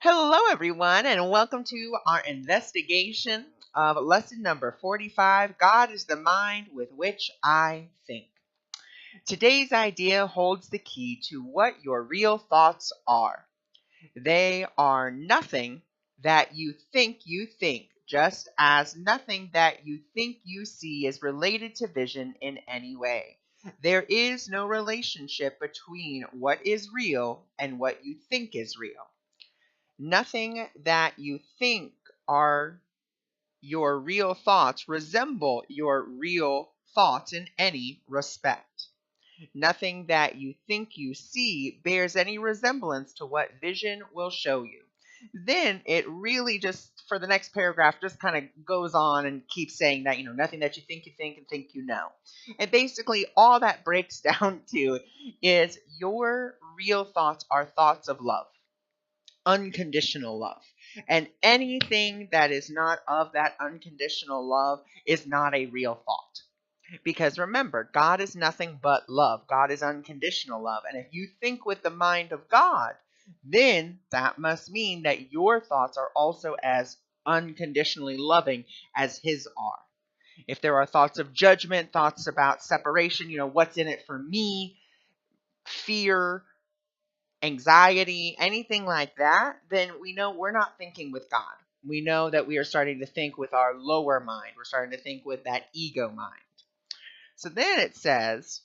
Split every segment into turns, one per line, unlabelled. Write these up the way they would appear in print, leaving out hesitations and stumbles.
Hello, everyone, and welcome to our investigation of lesson number 45. God is the mind with which I think. Today's idea holds the key to what your real thoughts are. They are nothing that you think, just as nothing that you think you see is related to vision in any way. There is no relationship between what is real and what you think is real. Nothing that you think are your real thoughts resemble your real thoughts in any respect. Nothing that you think you see bears any resemblance to what vision will show you. Then it really just, for the next paragraph, just kind of goes on and keeps saying that, nothing that you think and think you know. And basically, all that breaks down to is your real thoughts are thoughts of love, unconditional love. And anything that is not of that unconditional love is not a real thought. Because remember, God is nothing but love. God is unconditional love. And if you think with the mind of God, then that must mean that your thoughts are also as unconditionally loving as His are. If there are thoughts of judgment, thoughts about separation, what's in it for me, fear, anxiety, anything like that, then we know we're not thinking with God. We know that we are starting to think with our lower mind. We're starting to think with that ego mind. So then it says,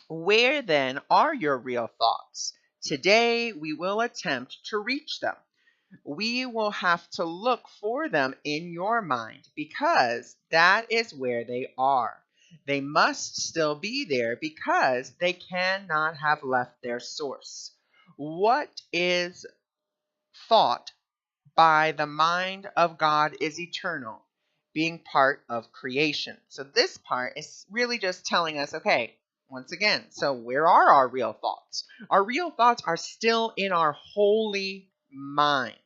where then are your real thoughts? Today we will attempt to reach them. We will have to look for them in your mind because that is where they are. They must still be there because they cannot have left their source. What is thought by the mind of God is eternal, being part of creation. So this part is really just telling us, okay, once again, so where are our real thoughts? Our real thoughts are still in our holy mind.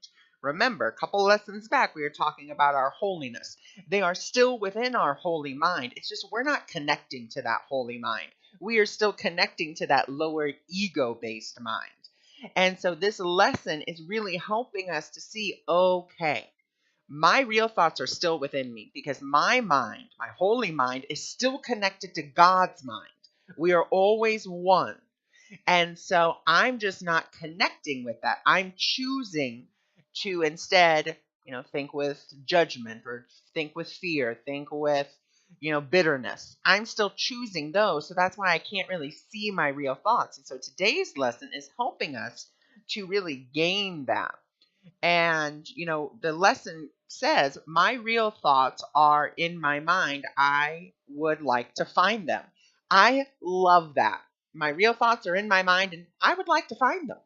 Remember, a couple lessons back, we were talking about our holiness. They are still within our holy mind. It's just we're not connecting to that holy mind. We are still connecting to that lower ego-based mind. And so this lesson is really helping us to see, okay, my real thoughts are still within me because my mind, my holy mind, is still connected to God's mind. We are always one. And so I'm just not connecting with that. I'm choosing to instead, think with judgment or think with fear, think with, bitterness. I'm still choosing those. So that's why I can't really see my real thoughts. And so today's lesson is helping us to really gain that. And, the lesson says, my real thoughts are in my mind. I would like to find them. I love that. My real thoughts are in my mind and I would like to find them.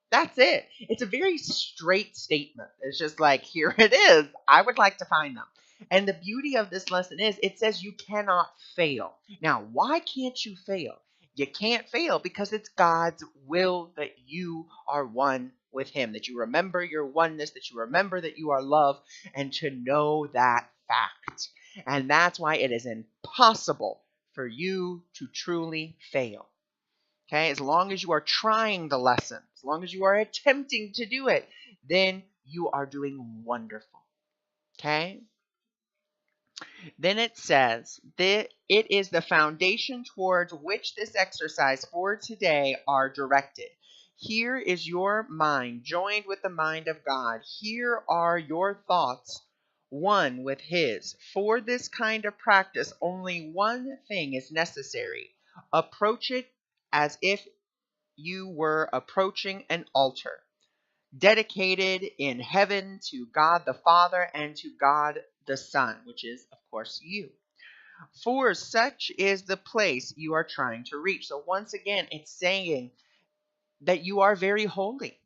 That's it. It's a very straight statement. It's just like, here it is. I would like to find them. And the beauty of this lesson is it says you cannot fail. Now, why can't you fail? You can't fail because it's God's will that you are one with Him, that you remember your oneness, that you remember that you are love, and to know that fact. And that's why it is impossible for you to truly fail. Okay, as long as you are trying the lesson, as long as you are attempting to do it, then you are doing wonderful. Okay? Then it says that it is the foundation towards which this exercise for today are directed. Here is your mind joined with the mind of God. Here are your thoughts one with His. For this kind of practice, only one thing is necessary. Approach it as if you were approaching an altar dedicated in heaven to God the Father and to God the Son, which is, of course, you. For such is the place you are trying to reach. So once again, it's saying that you are very holy.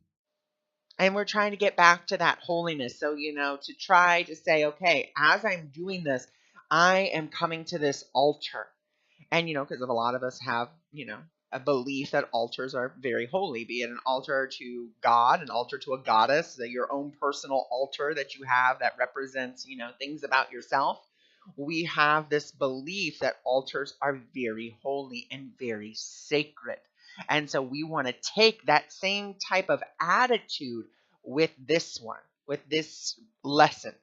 And we're trying to get back to that holiness. So, to try to say, okay, as I'm doing this, I am coming to this altar. And, because a lot of us have, a belief that altars are very holy, be it an altar to God, an altar to a goddess, your own personal altar that you have that represents, things about yourself. We have this belief that altars are very holy and very sacred. And so we want to take that same type of attitude with this one, with this lesson,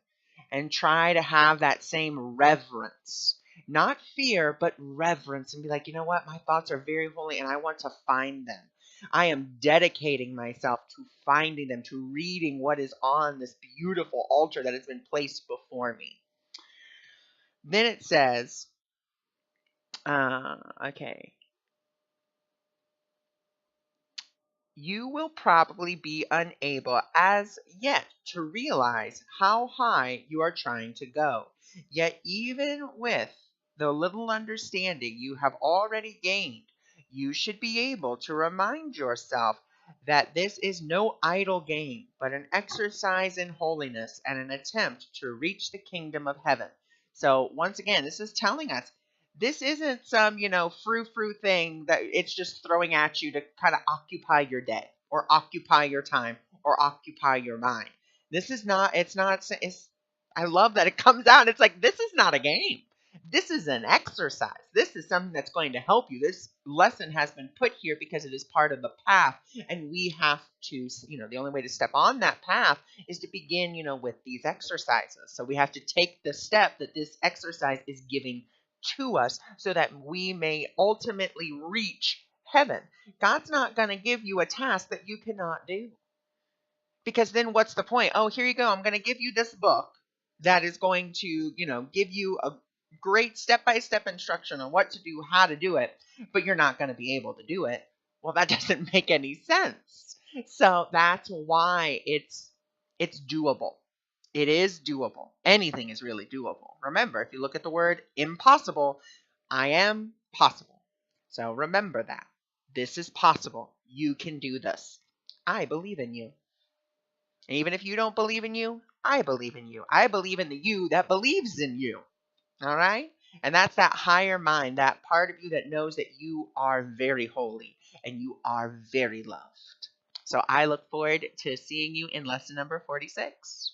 and try to have that same reverence. Not fear, but reverence, and be like, you know what? My thoughts are very holy and I want to find them. I am dedicating myself to finding them, to reading what is on this beautiful altar that has been placed before me. Then it says, okay. You will probably be unable as yet to realize how high you are trying to go. Yet, even with the little understanding you have already gained, you should be able to remind yourself that this is no idle game, but an exercise in holiness and an attempt to reach the kingdom of heaven. So, once again, this is telling us this isn't some, frou-frou thing that it's just throwing at you to kind of occupy your day or occupy your time or occupy your mind. This is not, I love that it comes out. It's like, this is not a game. This is an exercise. This is something that's going to help you. This lesson has been put here because it is part of the path. And we have to, the only way to step on that path is to begin, with these exercises. So we have to take the step that this exercise is giving to us so that we may ultimately reach heaven. God's not going to give you a task that you cannot do. Because then what's the point? Oh, here you go. I'm going to give you this book that is going to, give you a great step-by-step instruction on what to do, how to do it, but you're not going to be able to do it. Well, that doesn't make any sense. So that's why it's doable. It is doable. Anything is really doable. Remember, if you look at the word impossible, I am possible. So remember that. This is possible. You can do this. I believe in you. And even if you don't believe in you, I believe in you. I believe in the you that believes in you. All right? And that's that higher mind, that part of you that knows that you are very holy and you are very loved. So I look forward to seeing you in lesson number 46.